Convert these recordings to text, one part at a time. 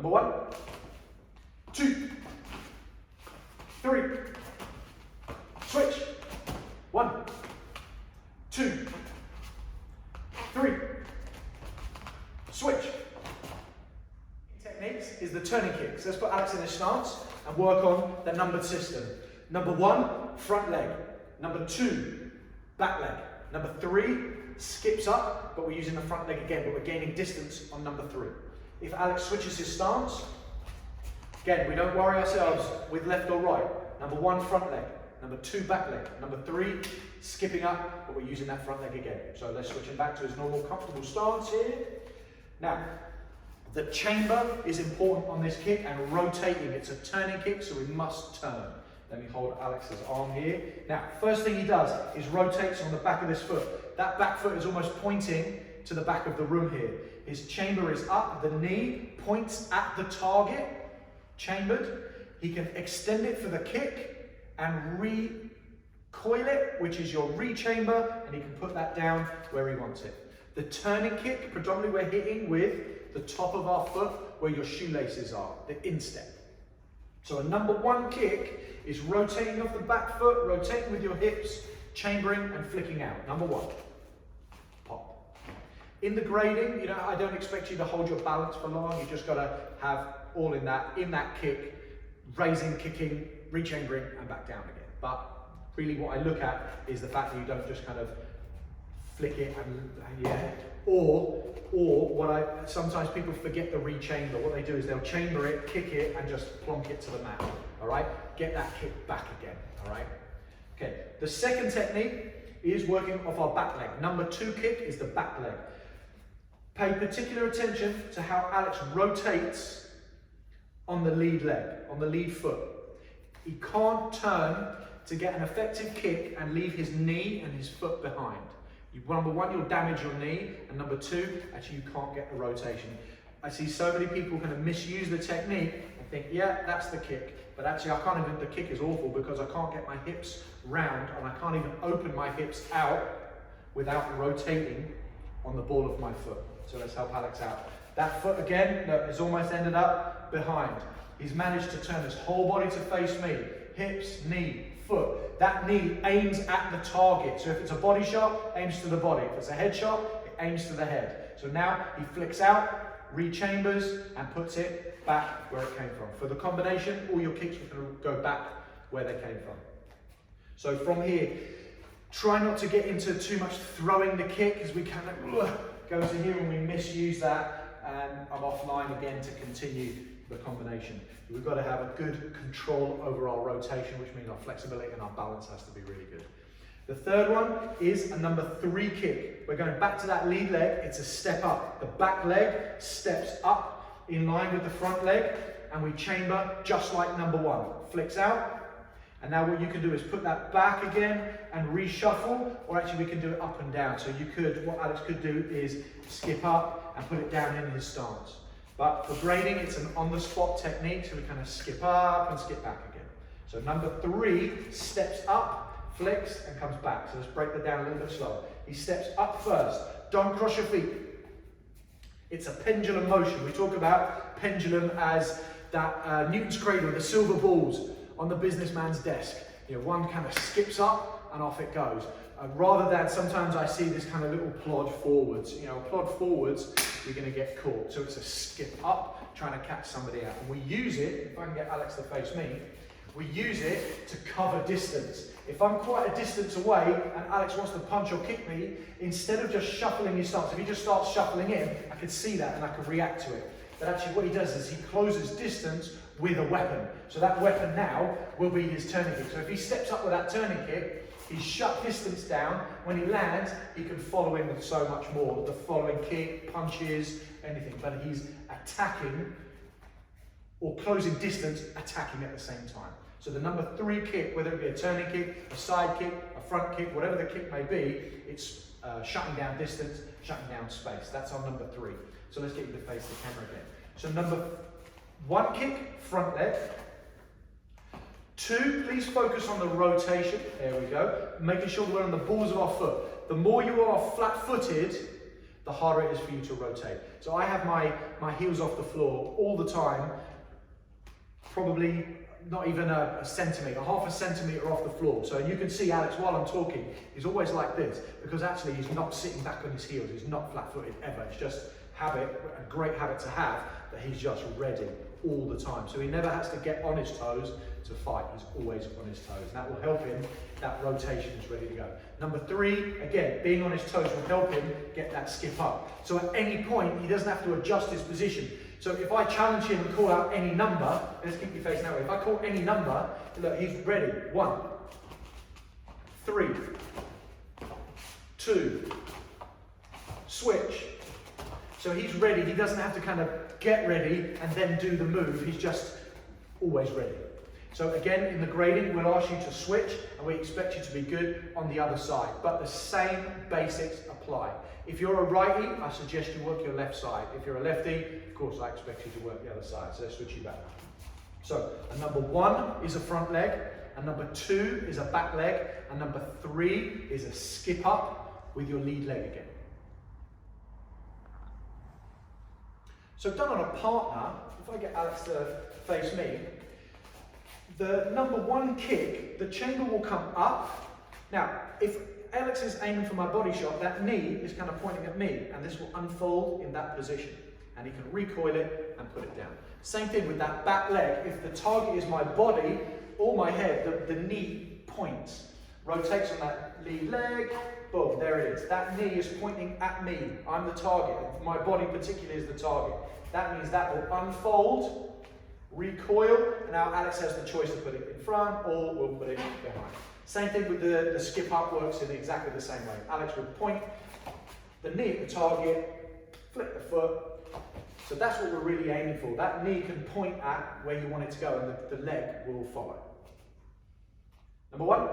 Number 1, 2, 3, switch. 1, 2, 3, switch. Techniques is the turning kicks. Let's put Alex in a stance and work on the numbered system. Number 1, front leg. Number 2, back leg. Number 3, skips up, but we're using the front leg again, but we're gaining distance on number 3. If Alex switches his stance, again, we don't worry ourselves with left or right. Number 1, front leg. Number 2, back leg. Number 3, skipping up, but we're using that front leg again. So let's switch him back to his normal, comfortable stance here. Now, the chamber is important on this kick and rotating. It's a turning kick, so we must turn. Let me hold Alex's arm here. Now, first thing he does is rotates on the back of this foot. That back foot is almost pointing to the back of the room here. His chamber is up, the knee points at the target, chambered. He can extend it for the kick and recoil it, which is your re-chamber, and he can put that down where he wants it. The turning kick, predominantly we're hitting with the top of our foot where your shoelaces are, the instep. So a number 1 kick is rotating off the back foot, rotating with your hips, chambering and flicking out. Number 1, pop. In the grading, I don't expect you to hold your balance for long. You just got to have all in that kick, raising, kicking, re-chambering and back down again. But really what I look at is the fact that you don't just kind of flick it and or sometimes people forget the re-chamber. What they do is they'll chamber it, kick it and just plonk it to the mat. All right, get that kick back again. All right. Okay, the second technique is working off our back leg. Number 2 kick is the back leg. Pay particular attention to how Alex rotates on the lead leg, on the lead foot. He can't turn to get an effective kick and leave his knee and his foot behind. Number 1, you'll damage your knee, and number 2, actually you can't get the rotation. I see so many people kind of misuse the technique and think, yeah, that's the kick, but actually the kick is awful because I can't get my hips round and I can't even open my hips out without rotating on the ball of my foot. So let's help Alex out. That foot again, look, has almost ended up behind. He's managed to turn his whole body to face me. Hips, knee, foot. That knee aims at the target. So if it's a body shot, aims to the body. If it's a head shot, it aims to the head. So now he flicks out, re-chambers, and puts it back where it came from. For the combination, all your kicks are going to go back where they came from. So from here, try not to get into too much throwing the kick, as we kind of go to here and we misuse that, and I'm offline again to continue the combination. We've got to have a good control over our rotation, which means our flexibility and our balance has to be really good. The third one is a number 3 kick. We're going back to that lead leg. It's a step up. The back leg steps up in line with the front leg, and we chamber just like number 1. Flicks out. And now what you can do is put that back again and reshuffle, or actually we can do it up and down. So what Alex could do is skip up and put it down in his stance. But for grading, it's an on-the-spot technique, so we kind of skip up and skip back again. So number 3 steps up, flicks, and comes back. So let's break that down a little bit slower. He steps up first. Don't cross your feet. It's a pendulum motion. We talk about pendulum as that Newton's cradle, the silver balls on the businessman's desk. One kind of skips up and off it goes. Rather than sometimes I see this kind of little plod forwards. Plod forwards, you're going to get caught. So it's a skip up, trying to catch somebody out. And we use it, if I can get Alex to face me, we use it to cover distance. If I'm quite a distance away and Alex wants to punch or kick me, instead of just shuffling his stance, if he just starts shuffling in, I could see that and I could react to it. But actually what he does is he closes distance with a weapon. So that weapon now will be his turning kick. So if he steps up with that turning kick, he's shut distance down. When he lands, he can follow in with so much more. The following kick, punches, anything. But he's attacking or closing distance, attacking at the same time. So the number 3 kick, whether it be a turning kick, a side kick, a front kick, whatever the kick may be, it's shutting down distance, shutting down space. That's our number 3. So let's get you to face the camera again. So number 1 kick, front leg. 2, please focus on the rotation. There we go. Making sure we're on the balls of our foot. The more you are flat-footed, the harder it is for you to rotate. So I have my heels off the floor all the time, probably not even a centimetre, half a centimetre off the floor. So you can see Alex, while I'm talking, he's always like this, because actually he's not sitting back on his heels, he's not flat-footed ever. It's just habit, a great habit to have, that he's just ready all the time. So he never has to get on his toes to fight, he's always on his toes. And that will help him, that rotation is ready to go. Number 3, again, being on his toes will help him get that skip up. So at any point, he doesn't have to adjust his position. So if I challenge him and call out any number, let's keep your face that way. If I call any number, look, he's ready. 1, 3, 2, switch. So he's ready. He doesn't have to kind of get ready and then do the move. He's just always ready. So again, in the grading, we'll ask you to switch and we expect you to be good on the other side. But the same basics apply. If you're a righty, I suggest you work your left side. If you're a lefty, of course, I expect you to work the other side. So let's switch you back. So a number 1 is a front leg, a number 2 is a back leg, and number 3 is a skip up with your lead leg again. So done on a partner, if I get Alex to face me, the number 1 kick, the chamber will come up. Now, if Alex is aiming for my body shot, that knee is kind of pointing at me, and this will unfold in that position. And he can recoil it and put it down. Same thing with that back leg. If the target is my body or my head, the knee points. Rotates on that lead leg, boom, there it is. That knee is pointing at me. I'm the target. My body particularly is the target. That means that will unfold, recoil, and now Alex has the choice to put it in front or we'll put it behind. Same thing with the skip up, works in exactly the same way. Alex would point the knee at the target, flip the foot. So that's what we're really aiming for. That knee can point at where you want it to go and the leg will follow. Number 1,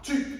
2,